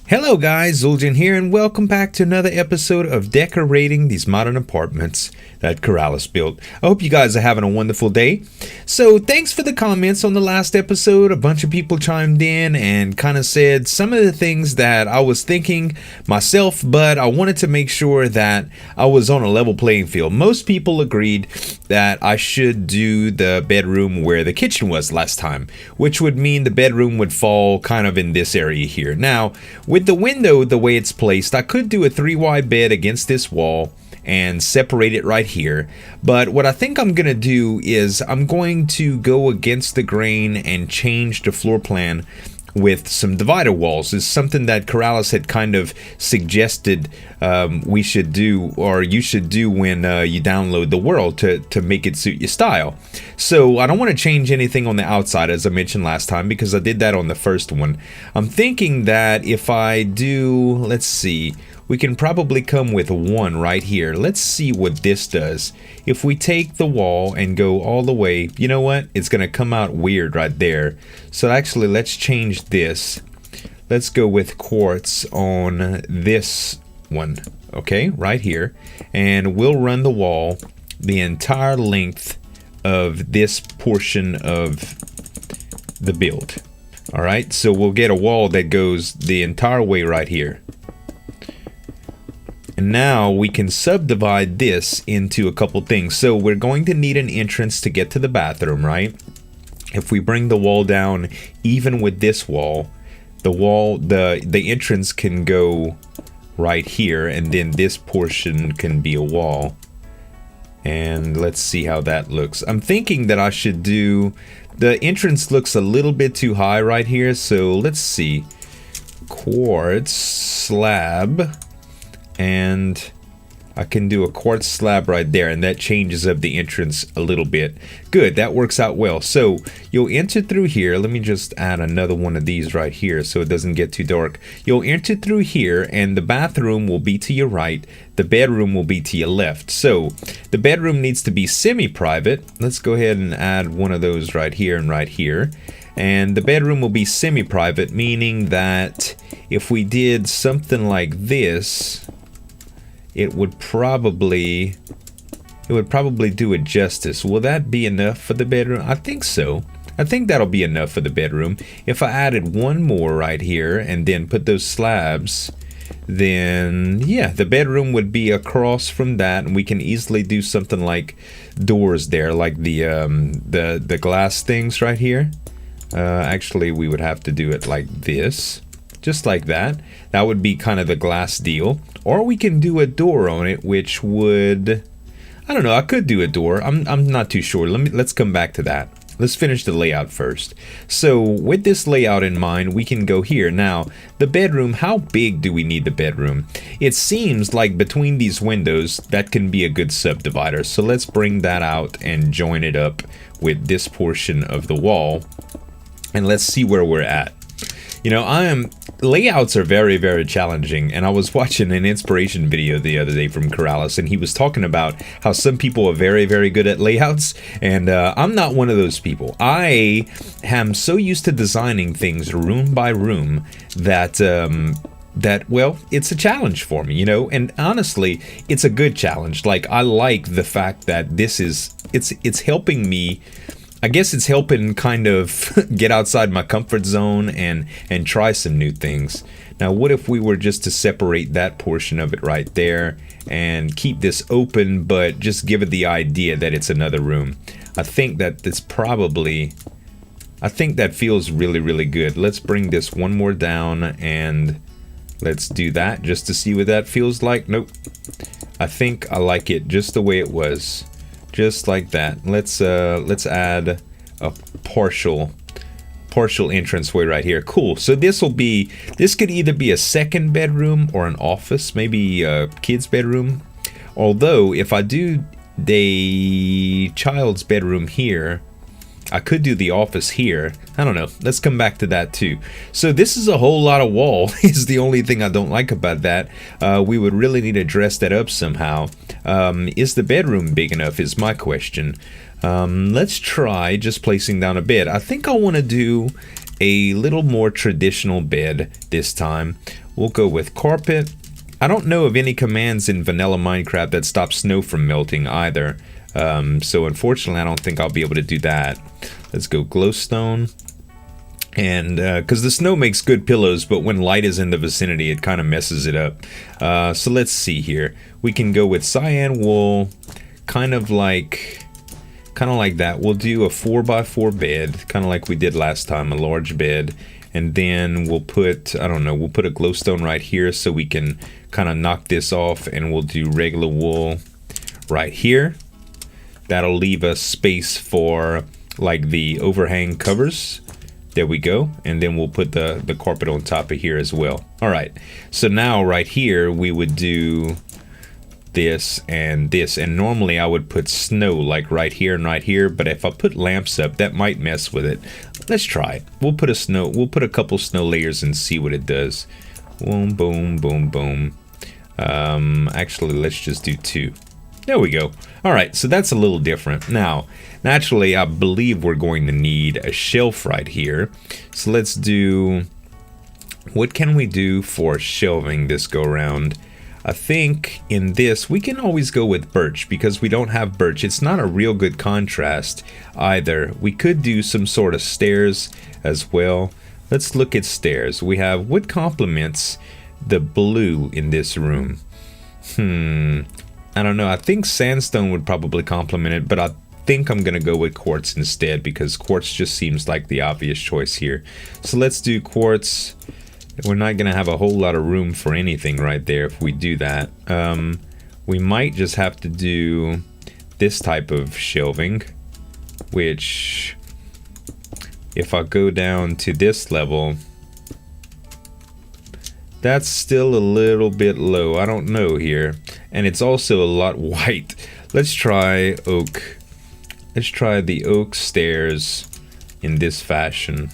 Hello guys, Zul'jin here, and welcome back to another episode of decorating these modern apartments that Keralis built. I hope you guys are having a wonderful day. So thanks for the comments on the last episode. A bunch of people chimed in and kind of said some of the things that I was thinking myself, but I wanted to make sure that I was on a level playing field. Most people agreed that I should do the bedroom where the kitchen was last time, which would mean the bedroom would fall kind of in this area here. Now, with the window the way it's placed, I could do a 3-wide bed against this wall and separate it right here, but what I think I'm gonna do is I'm going to go against the grain and change the floor plan with some divider walls. Is something that Keralis had kind of suggested we should do, or you should do when you download the world to make it suit your style. So I don't want to change anything on the outside, as I mentioned last time, because I did that on the first one. I'm thinking that if I do, let's see, we can probably come with one right here. Let's see what this does. If we take the wall and go all the way, you know what? It's gonna come out weird right there. So actually, let's change this. Let's go with quartz on this one, okay, right here. And we'll run the wall the entire length of this portion of the build. All right, so we'll get a wall that goes the entire way right here. And now we can subdivide this into a couple things. So we're going to need an entrance to get to the bathroom, right? If we bring the wall down, even with this wall, the entrance can go right here, and then this portion can be a wall. And let's see how that looks. I'm thinking that I should do, the entrance looks a little bit too high right here, so let's see. Quartz slab. And I can do a quartz slab right there, and that changes up the entrance a little bit. Good, that works out well. So you'll enter through here. Let me just add another one of these right here so it doesn't get too dark. You'll enter through here, and the bathroom will be to your right. The bedroom will be to your left. So the bedroom needs to be semi-private. Let's go ahead and add one of those right here and right here. And the bedroom will be semi-private, meaning that if we did something like this, it would probably do it justice. Will that be enough for the bedroom? I think so. I think that'll be enough for the bedroom. If I added one more right here and then put those slabs, then yeah, the bedroom would be across from that, and we can easily do something like doors there, like the glass things right here. Actually, we would have to do it like this. Just like that. That would be kind of the glass deal. Or we can do a door on it, which would, I don't know, I could do a door. I'm not too sure. Let's come back to that. Let's finish the layout first. So with this layout in mind, we can go here. Now, the bedroom, how big do we need the bedroom? It seems like between these windows, that can be a good subdivider. So let's bring that out and join it up with this portion of the wall. And let's see where we're at. You know, layouts are very, very challenging, and I was watching an inspiration video the other day from Keralis, and he was talking about how some people are very, very good at layouts, and I'm not one of those people. I am so used to designing things room by room that well, it's a challenge for me, you know, and honestly, it's a good challenge. Like, I like the fact that this is, it's helping me. I guess it's helping kind of get outside my comfort zone and try some new things. Now, what if we were just to separate that portion of it right there and keep this open, but just give it the idea that it's another room? I think that feels really, really good. Let's bring this one more down and let's do that just to see what that feels like. Nope. I think I like it just the way it was. Just like that. Let's add a partial entranceway right here. Cool. So this could either be a second bedroom or an office, maybe a kid's bedroom. Although if I do the child's bedroom here, I could do the office here. I don't know. Let's come back to that too. So this is a whole lot of wall is the only thing I don't like about that. We would really need to dress that up somehow. Is the bedroom big enough is my question. Let's try just placing down a bed. I think I want to do a little more traditional bed this time. We'll go with carpet. I don't know of any commands in vanilla Minecraft that stop snow from melting either. So unfortunately, I don't think I'll be able to do that. Let's go glowstone. And because the snow makes good pillows, but when light is in the vicinity, it kind of messes it up. So let's see here. We can go with cyan wool, kind of like that. We'll do a 4x4 bed, kind of like we did last time, a large bed. And then we'll put, I don't know, we'll put a glowstone right here so we can kind of knock this off, and we'll do regular wool right here. That'll leave us space for like the overhang covers. There we go. And then we'll put the carpet on top of here as well. All right. So now right here, we would do this and this. And normally I would put snow like right here and right here. But if I put lamps up, that might mess with it. Let's try it. We'll put a couple snow layers and see what it does. Boom, boom, boom, boom. Actually, let's just do 2. There we go. All right, so that's a little different. Now, naturally, I believe we're going to need a shelf right here. So let's do, what can we do for shelving this go around? I think in this, we can always go with birch because we don't have birch. It's not a real good contrast either. We could do some sort of stairs as well. Let's look at stairs. We have what complements the blue in this room. I don't know. I think sandstone would probably complement it, but I think I'm going to go with quartz instead because quartz just seems like the obvious choice here. So let's do quartz. We're not going to have a whole lot of room for anything right there if we do that. We might just have to do this type of shelving, which if I go down to this level, that's still a little bit low. I don't know here. And it's also a lot white. Let's try oak. Let's try the oak stairs in this fashion.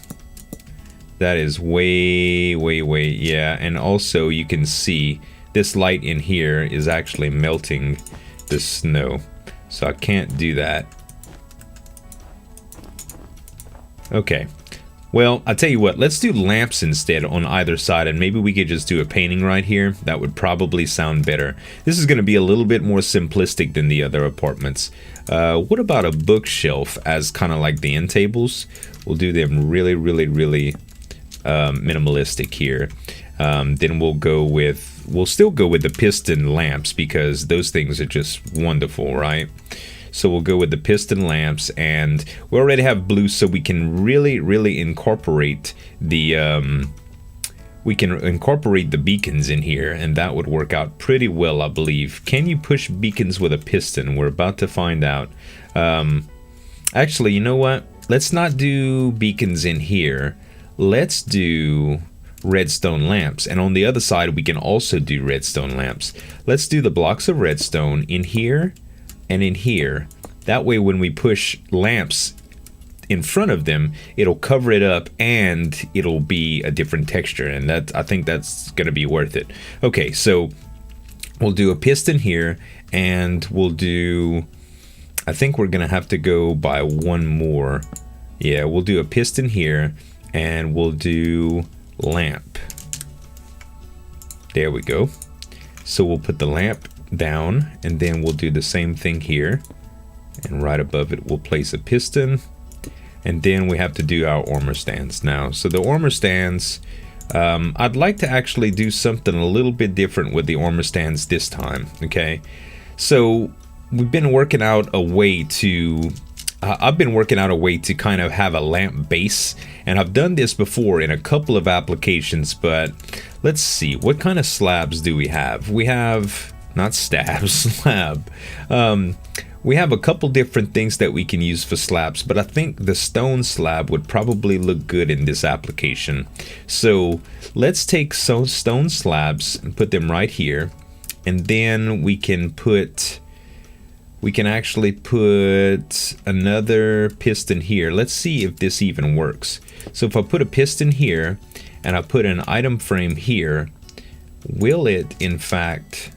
That is way, yeah. And also you can see this light in here is actually melting the snow. So I can't do that. Okay. Well, I'll tell you what, let's do lamps instead on either side, and maybe we could just do a painting right here. That would probably sound better. This is going to be a little bit more simplistic than the other apartments. What about a bookshelf as kind of like the end tables? We'll do them really minimalistic here. Then we'll still go with the piston lamps because those things are just wonderful, right? So we'll go with the piston lamps, and we already have blue, so we can really incorporate the beacons in here, and that would work out pretty well, I believe. Can you push beacons with a piston? We're about to find out. Actually, you know what? Let's not do beacons in here. Let's do redstone lamps, and on the other side we can also do redstone lamps. Let's do the blocks of redstone in here and in here. That way when we push lamps in front of them, it'll cover it up and it'll be a different texture, and I think that's gonna be worth it. Okay, so we'll do a piston here, and we'll do, I think we're gonna have to go by one more. Yeah, we'll do a piston here, and we'll do lamp. There we go. So we'll put the lamp down, and then we'll do the same thing here, and right above it we'll place a piston, and then we have to do our armor stands now. So the armor stands, I'd like to actually do something a little bit different with the armor stands this time. Okay, so we've been working out a way to I've been working out a way to kind of have a lamp base, and I've done this before in a couple of applications, but let's see, what kind of slabs do we have? We have, not stabs, slab. We have a couple different things that we can use for slabs, but I think the stone slab would probably look good in this application. So let's take some stone slabs and put them right here, and then we can actually put another piston here. Let's see if this even works. So if I put a piston here and I put an item frame here, will it in fact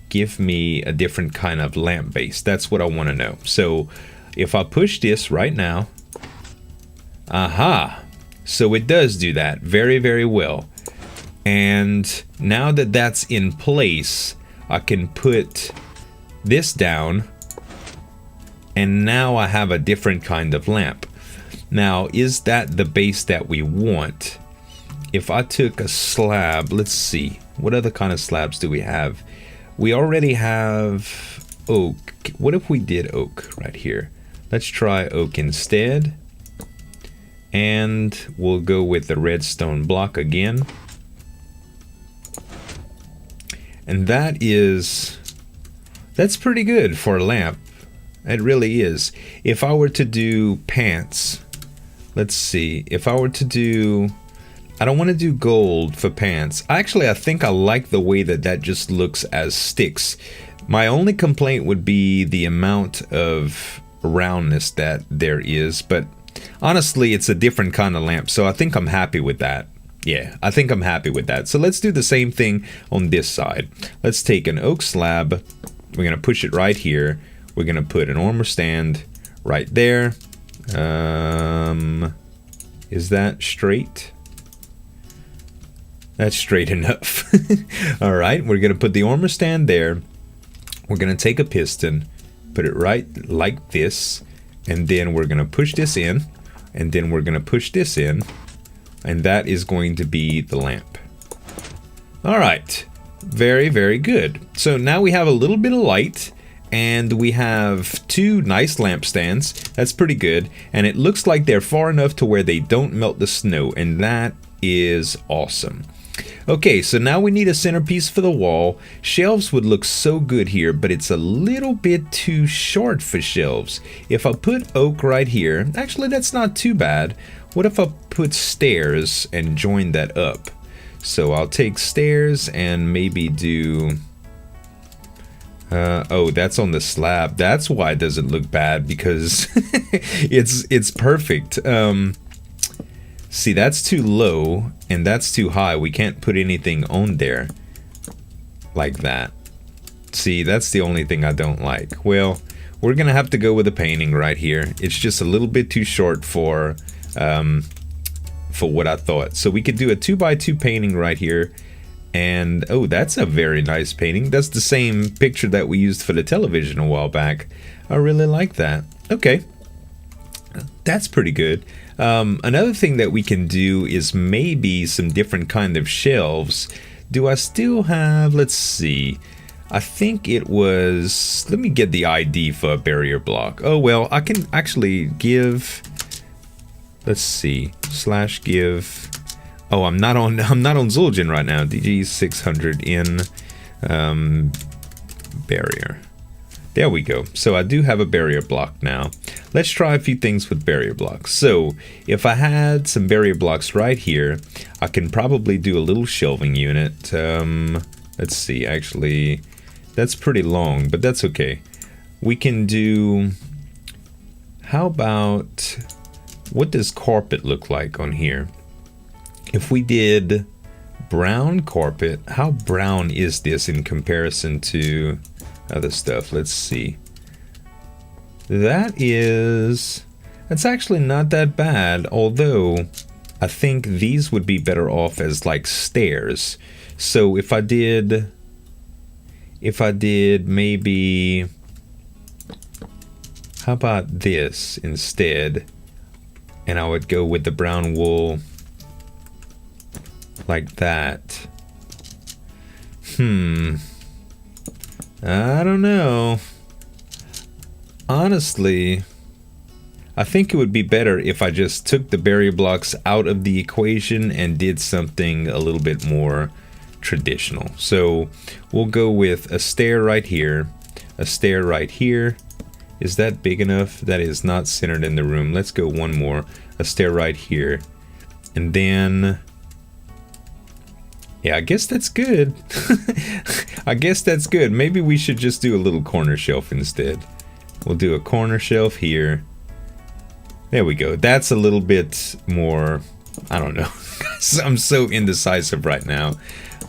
give me a different kind of lamp base? That's what I want to know. So if I push this right now, aha, so it does do that very well. And now that that's in place, I can put this down, and now I have a different kind of lamp. Now, is that the base that we want? If I took a slab, let's see, what other kind of slabs do we have? We already have oak. What if we did oak right here? Let's try oak instead. And we'll go with the redstone block again. And that's pretty good for a lamp. It really is. If I were to do pants, let's see, if I were to do, I don't want to do gold for pants. Actually, I think I like the way that just looks as sticks. My only complaint would be the amount of roundness that there is, but honestly, it's a different kind of lamp, so I think I'm happy with that. Yeah, I think I'm happy with that. So let's do the same thing on this side. Let's take an oak slab. We're going to push it right here. We're going to put an armor stand right there. Is that straight? That's straight enough. All right, we're going to put the armor stand there. We're going to take a piston, put it right like this, and then we're going to push this in, and then we're going to push this in, and that is going to be the lamp. All right, very, very good. So now we have a little bit of light, and we have two nice lampstands. That's pretty good, and it looks like they're far enough to where they don't melt the snow, and that is awesome. Okay, so now we need a centerpiece for the wall. Shelves would look so good here, but it's a little bit too short for shelves. If I put oak right here, actually that's not too bad. What if I put stairs and join that up? So I'll take stairs and maybe do... oh, that's on the slab. That's why it doesn't look bad, because it's perfect. See, that's too low and that's too high. We can't put anything on there like that. See, that's the only thing I don't like. Well, we're gonna have to go with a painting right here. It's just a little bit too short for what I thought. So we could do a 2x2 painting right here. And oh, that's a very nice painting. That's the same picture that we used for the television a while back. I really like that. Okay, that's pretty good. Another thing that we can do is maybe some different kind of shelves. Do I still have, let's see, I think it was, let me get the ID for a barrier block. Oh well, I can actually give, let's see, /give. Oh, I'm not on Zul'jin right now. DG 600 in barrier. There we go. So I do have a barrier block now. Let's try a few things with barrier blocks. So if I had some barrier blocks right here, I can probably do a little shelving unit. Let's see, actually, that's pretty long, but that's okay. We can do, how about, what does carpet look like on here? If we did brown carpet, how brown is this in comparison to other stuff? Let's see. That's actually not that bad, although I think these would be better off as like stairs. So if I did maybe, how about this instead? And I would go with the brown wool like that. I don't know. Honestly, I think it would be better if I just took the barrier blocks out of the equation and did something a little bit more traditional. So we'll go with a stair right here, a stair right here. Is that big enough? That is not centered in the room. Let's go one more, a stair right here. And then, yeah, I guess that's good. I guess that's good. Maybe we should just do a little corner shelf instead. We'll do a corner shelf here. There we go. That's a little bit more, I don't know. I'm so indecisive right now.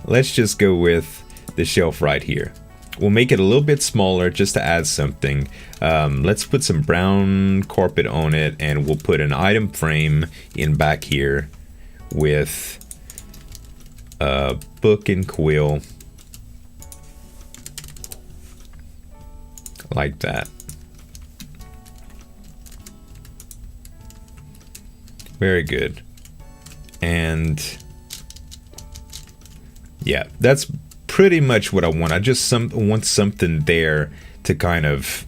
Let's just go with the shelf right here. We'll make it a little bit smaller just to add something. Let's put some brown carpet on it, and we'll put an item frame in back here with book and quill. Like that. Very good. And yeah, that's pretty much what I want. I just want something there to kind of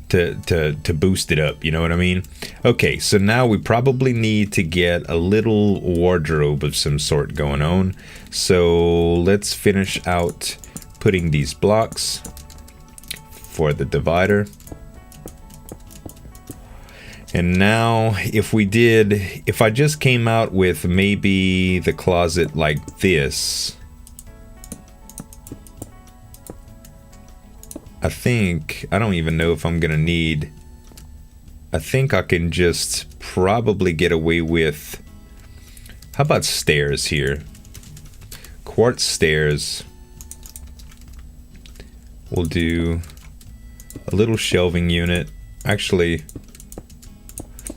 to boost it up, you know what I mean? Okay, so now we probably need to get a little wardrobe of some sort going on. So let's finish out putting these blocks for the divider. And now if I just came out with maybe the closet like this, I don't even know if I'm gonna need, I think I can just probably get away with, how about stairs here? Quartz stairs. We'll do a little shelving unit. Actually,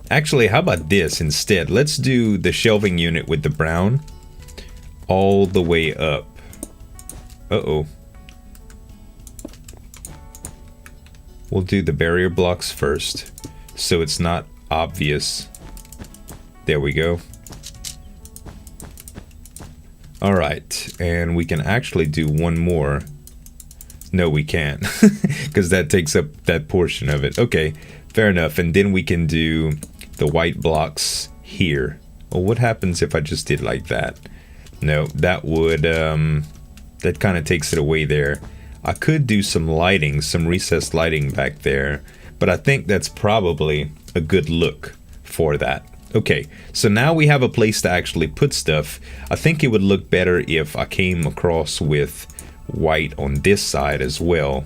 how about this instead? Let's do the shelving unit with the brown all the way up. Uh-oh. We'll do the barrier blocks first, so it's not obvious. There we go. All right, and we can actually do one more. No, we can't, because that takes up that portion of it. Okay, fair enough. And then we can do the white blocks here. Well, what happens if I just did like that? No, that would, that kind of takes it away there. I could do some lighting, some recessed lighting back there, but I think that's probably a good look for that. Okay, so now we have a place to actually put stuff. I think it would look better if I came across with white on this side as well.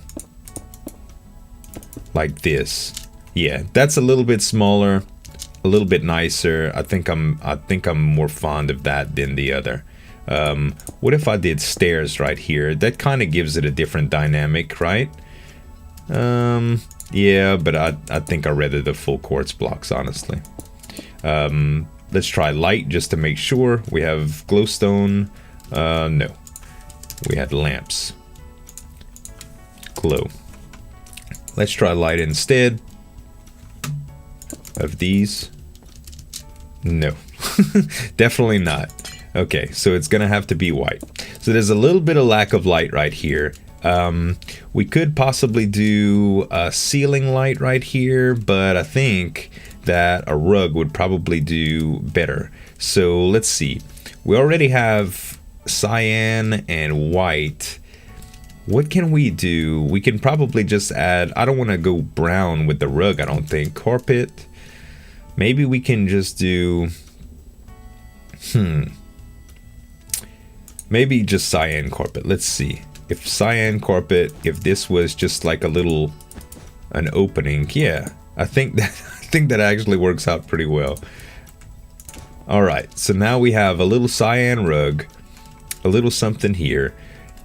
Like this. Yeah, that's a little bit smaller, a little bit nicer. I think I'm more fond of that than the other. What if I did stairs right here? That kind of gives it a different dynamic, right? Yeah, but I think I'd rather the full quartz blocks, honestly. Let's try light just to make sure. We have glowstone. No. We had lamps. Glow. Let's try light instead of these. No. Definitely not. Okay, so it's gonna have to be white. So there's a little bit of lack of light right here. We could possibly do a ceiling light right here, but I think that a rug would probably do better. So let's see. We already have cyan and white. What can we do? We can probably just add, I don't want to go brown with the rug, I don't think. Carpet. Maybe we can just do, maybe just cyan carpet. Let's see. If cyan carpet, if this was just like an opening, yeah, I think that actually works out pretty well. All right, so now we have a little cyan rug, a little something here.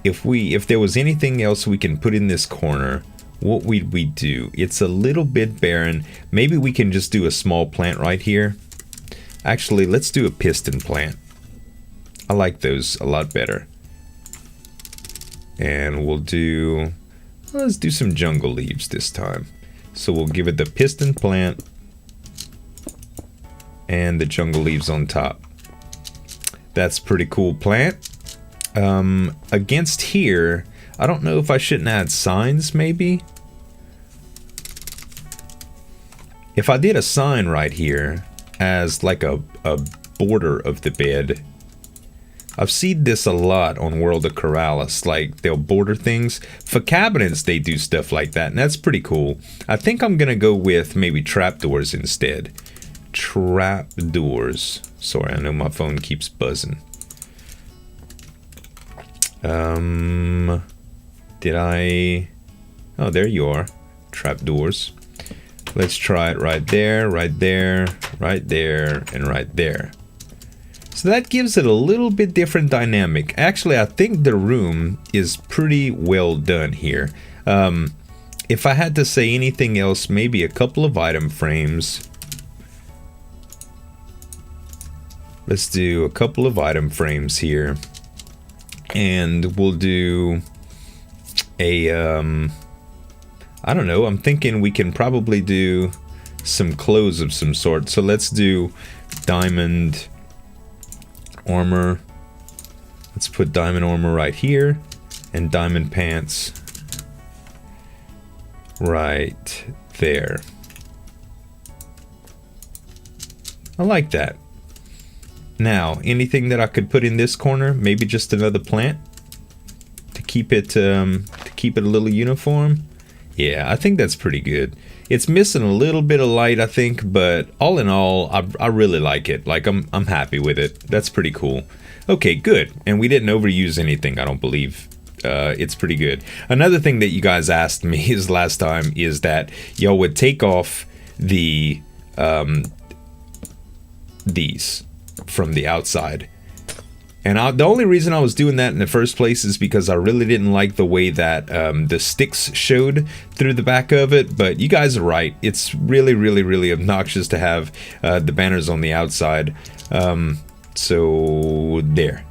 If there was anything else we can put in this corner, what would we do? It's a little bit barren. Maybe we can just do a small plant right here. Actually, let's do a piston plant. I like those a lot better. And let's do some jungle leaves this time. So we'll give it the piston plant and the jungle leaves on top. That's pretty cool plant. Against here, I don't know if I shouldn't add signs, maybe. If I did a sign right here as like a border of the bed, I've seen this a lot on World of Keralis, like they'll border things. For cabinets, they do stuff like that, and that's pretty cool. I think I'm gonna go with maybe trapdoors instead. Trapdoors. Sorry, I know my phone keeps buzzing. Did I? Oh, there you are. Trapdoors. Let's try it right there, right there, right there, and right there. So that gives it a little bit different dynamic. Actually, I think the room is pretty well done here. If I had to say anything else, maybe a couple of item frames. Let's do a couple of item frames here. And we'll do a, I don't know, I'm thinking we can probably do some clothes of some sort. So let's do diamond armor. Let's put diamond armor right here, and diamond pants right there. I like that. Now, anything that I could put in this corner? Maybe just another plant to keep it a little uniform. Yeah, I think that's pretty good. It's missing a little bit of light, I think, but all in all, I really like it. Like, I'm happy with it. That's pretty cool. Okay, good. And we didn't overuse anything, I don't believe. It's pretty good. Another thing that you guys asked me is last time is that y'all would take off the these from the outside. And the only reason I was doing that in the first place is because I really didn't like the way that the sticks showed through the back of it. But you guys are right. It's really, really, really obnoxious to have the banners on the outside. So there.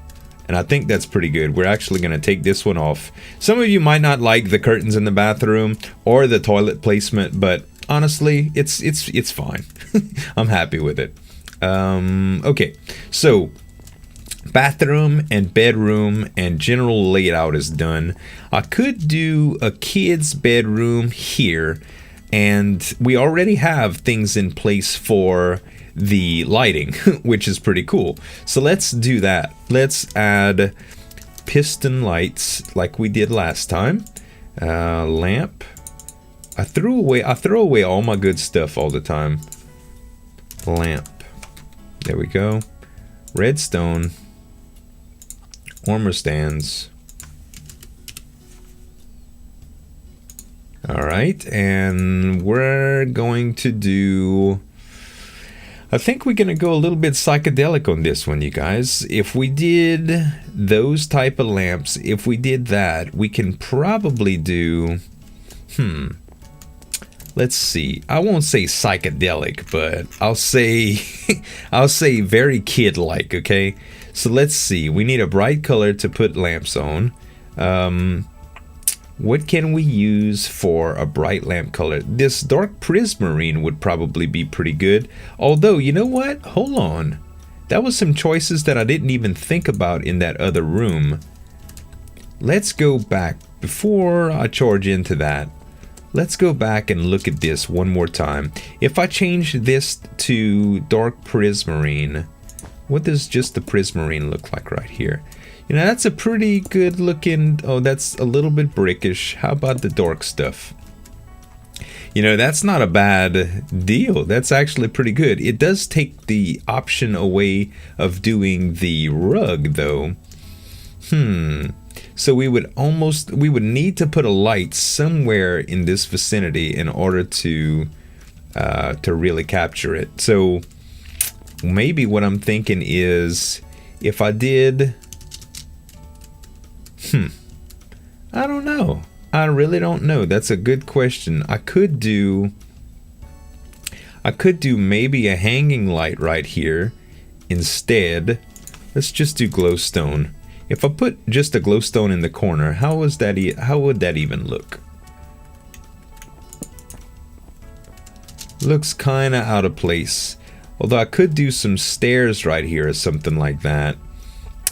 And I think that's pretty good. We're actually going to take this one off. Some of you might not like the curtains in the bathroom or the toilet placement, but honestly, it's fine. I'm happy with it. Okay, so bathroom and bedroom and general layout is done. I could do a kid's bedroom here, and we already have things in place for the lighting, which is pretty cool. So let's do that. Let's add piston lights like we did last time. Lamp. I throw away all my good stuff all the time. Lamp. There we go. Redstone. Armor stands. Alright, and we're going to do... I think we're going to go a little bit psychedelic on this one, you guys. If we did those type of lamps, if we did that, we can probably do... Let's see. I won't say psychedelic, but I'll say I'll say very kid-like, okay? So let's see. We need a bright color to put lamps on. What can we use for a bright lamp color? This dark prismarine would probably be pretty good. Although, you know what? Hold on. That was some choices that I didn't even think about in that other room. Let's go back. Before I charge into that, let's go back and look at this one more time. If I change this to dark prismarine, what does just the prismarine look like right here? You know, that's a pretty good looking... Oh, that's a little bit brickish. How about the dark stuff? You know, that's not a bad deal. That's actually pretty good. It does take the option away of doing the rug, though. So we would need to put a light somewhere in this vicinity in order to really capture it. So maybe what I'm thinking is if I did... I don't know. I really don't know. That's a good question. I could do maybe a hanging light right here instead. Let's just do glowstone. If I put just a glowstone in the corner, how would that even look? Looks kind of out of place. Although I could do some stairs right here or something like that.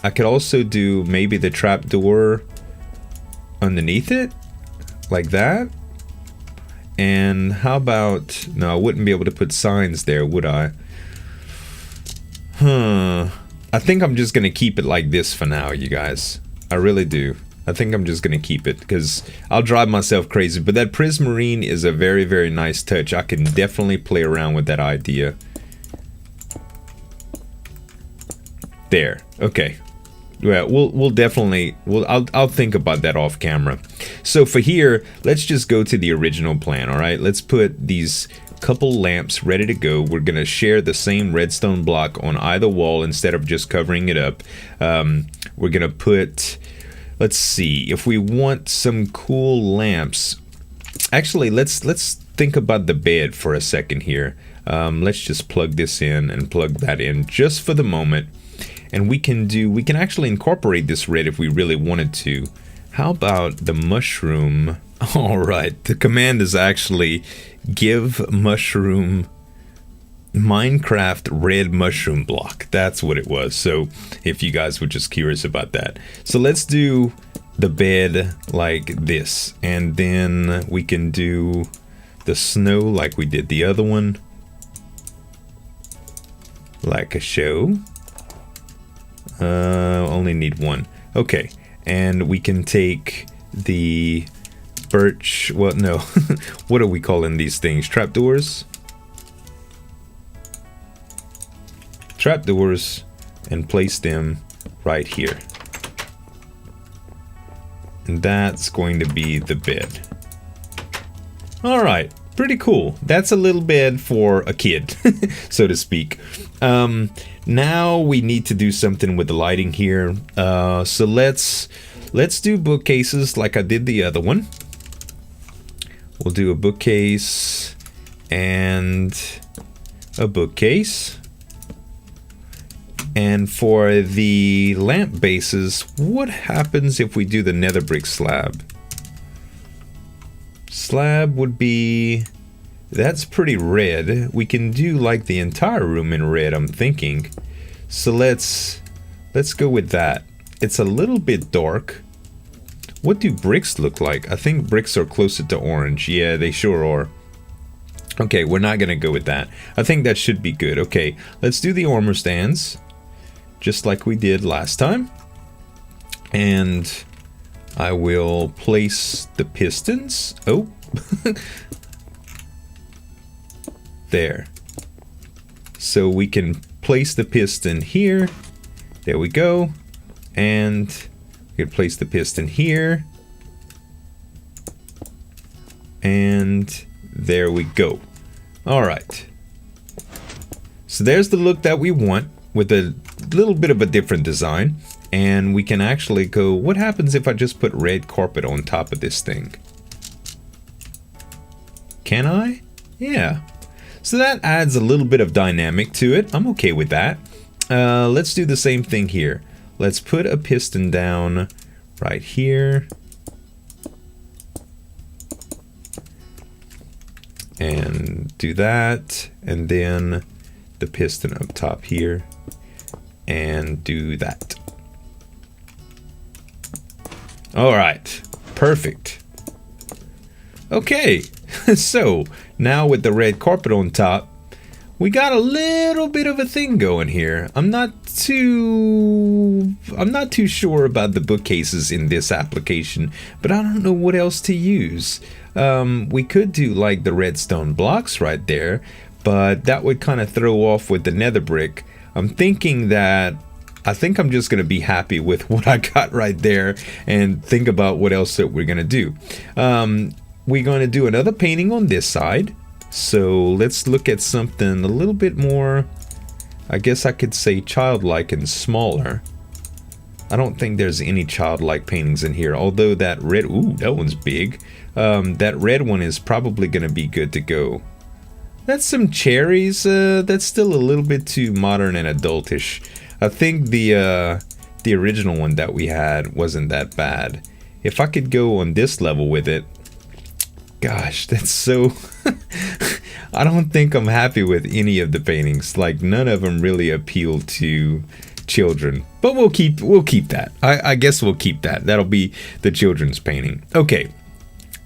I could also do maybe the trapdoor underneath it, like that. And how about... No, I wouldn't be able to put signs there, would I? I think I'm just going to keep it like this for now, you guys. I really do. I think I'm just going to keep it because I'll drive myself crazy. But that prismarine is a very, very nice touch. I can definitely play around with that idea. There. Okay. Well, we'll definitely... I'll think about that off camera. So for here, let's just go to the original plan, alright? Let's put these couple lamps ready to go. We're going to share the same redstone block on either wall instead of just covering it up. We're going to put... Let's see. If we want some cool lamps... Actually, let's think about the bed for a second here. Let's just plug this in and plug that in just for the moment. And we can actually incorporate this red if we really wanted to. How about the mushroom? All right, the command is actually give mushroom Minecraft red mushroom block. That's what it was. So if you guys were just curious about that. So let's do the bed like this. And then we can do the snow like we did the other one. Like a show. Only need one. Okay. And we can take the birch, well, no, what are we calling these things? Trapdoors? Trapdoors, and place them right here. And that's going to be the bed. All right, pretty cool. That's a little bed for a kid, so to speak. Now we need to do something with the lighting here. So let's do bookcases like I did the other one. We'll do a bookcase and a bookcase. And for the lamp bases, what happens if we do the nether brick slab? Slab would be, that's pretty red. We can do like the entire room in red, I'm thinking. So let's go with that. It's a little bit dark. What do bricks look like? I think bricks are closer to orange. Yeah, they sure are. Okay, we're not gonna go with that. I think that should be good. Okay, let's do the armor stands, just like we did last time. And I will place the pistons. Oh, there. So we can place the piston here. There we go. And we can place the piston here. And there we go. All right. So there's the look that we want with a little bit of a different design. And we can actually go, what happens if I just put red carpet on top of this thing? Can I? Yeah. So that adds a little bit of dynamic to it. I'm okay with that. Let's do the same thing here. Let's put a piston down right here. And do that. And then the piston up top here. And do that. All right. Perfect. Okay. So now with the red carpet on top, we got a little bit of a thing going here. I'm not too sure about the bookcases in this application, but I don't know what else to use. We could do like the redstone blocks right there, but that would kind of throw off with the nether brick. I'm thinking that I think I'm just going to be happy with what I got right there and think about what else that we're going to do. We're going to do another painting on this side. So let's look at something a little bit more, I guess I could say childlike and smaller. I don't think there's any childlike paintings in here, although that red, ooh, that one's big. That red one is probably going to be good to go. That's some cherries. That's still a little bit too modern and adultish. I think the original one that we had wasn't that bad. If I could go on this level with it, gosh, that's so... I don't think I'm happy with any of the paintings. Like, none of them really appeal to children. But we'll keep that. I guess we'll keep that. That'll be the children's painting. Okay.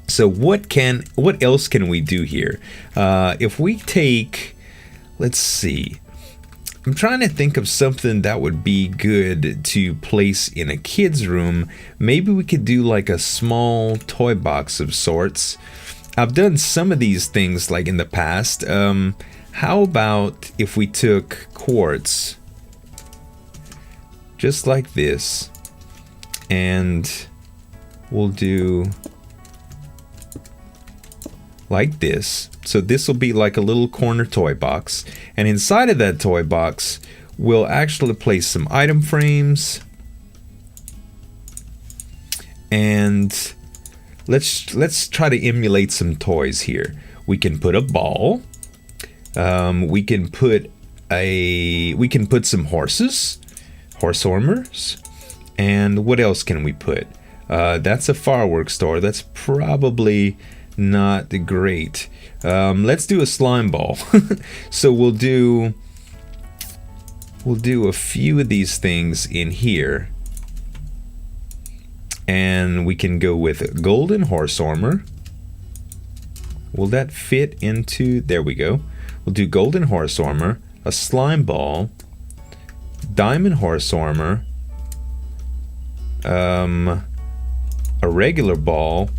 So what else can we do here? If we take... Let's see. I'm trying to think of something that would be good to place in a kid's room. Maybe we could do like a small toy box of sorts. I've done some of these things like in the past. How about if we took quartz, just like this, and we'll do like this. So this will be like a little corner toy box, and inside of that toy box we'll actually place some item frames, and let's try to emulate some toys here. We can put a ball, we can put some horses. horse armors. And what else can we put? That's a fireworks star. That's probably not great. Let's do a slime ball. So we'll do a few of these things in here. And we can go with golden horse armor. Will that fit into... There we go. We'll do golden horse armor, a slime ball, diamond horse armor, a regular ball,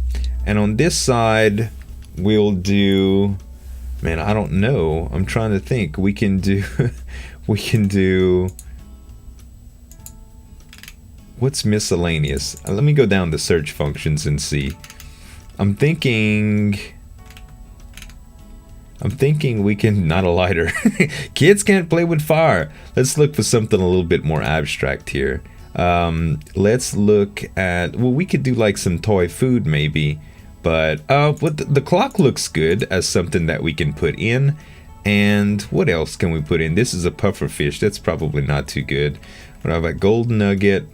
and on this side we'll do... Man, I don't know. I'm trying to think. We can do... we can do... What's miscellaneous? Let me go down the search functions and see. I'm thinking we can... Not a lighter. Kids can't play with fire. Let's look for something a little bit more abstract here. Let's look at... Well, we could do like some toy food maybe. But the clock looks good as something that we can put in. And what else can we put in? This is a puffer fish. That's probably not too good. What about gold nugget?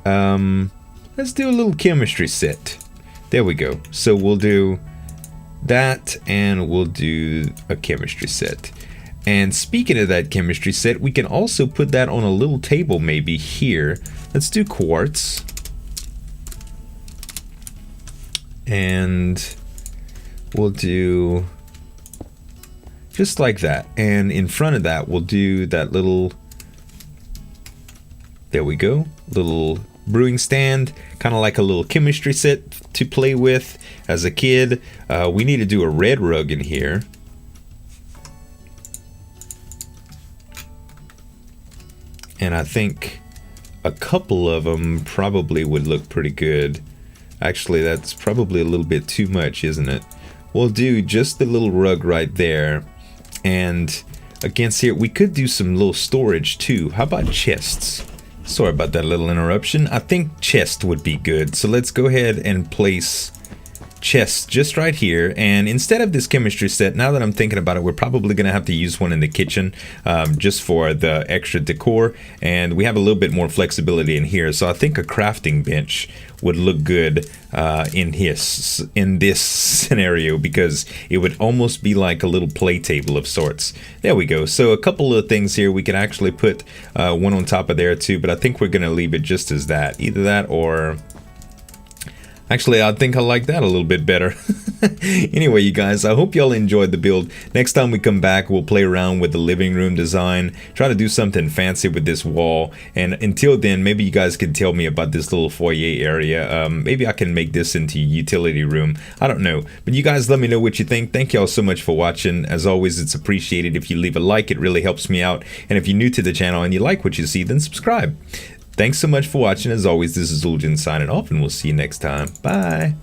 Let's do a little chemistry set. There we go. So we'll do that, and we'll do a chemistry set. And speaking of that chemistry set, we can also put that on a little table maybe here. Let's do quartz. And we'll do just like that. And in front of that, we'll do that little... There we go. Little brewing stand, kind of like a little chemistry set to play with as a kid. We need to do a red rug in here. And I think a couple of them probably would look pretty good. Actually, that's probably a little bit too much, isn't it? We'll do just the little rug right there. And against here, we could do some little storage too. How about chests? Sorry about that little interruption. I think chest would be good. So let's go ahead and place chest just right here. And instead of this chemistry set, now that I'm thinking about it, we're probably going to have to use one in the kitchen just for the extra decor. And we have a little bit more flexibility in here. So I think a crafting bench would look good in this scenario, because it would almost be like a little play table of sorts. There we go. So a couple of things here. We can actually put one on top of there too, but I think we're going to leave it just as that. Either that or... Actually, I think I like that a little bit better. Anyway, you guys, I hope y'all enjoyed the build. Next time we come back, we'll play around with the living room design, try to do something fancy with this wall. And until then, maybe you guys can tell me about this little foyer area. Maybe I can make this into a utility room. I don't know. But you guys let me know what you think. Thank y'all so much for watching. As always, it's appreciated if you leave a like. It really helps me out. And if you're new to the channel and you like what you see, then subscribe. Thanks so much for watching. As always, this is Zul'jin signing off, and we'll see you next time. Bye.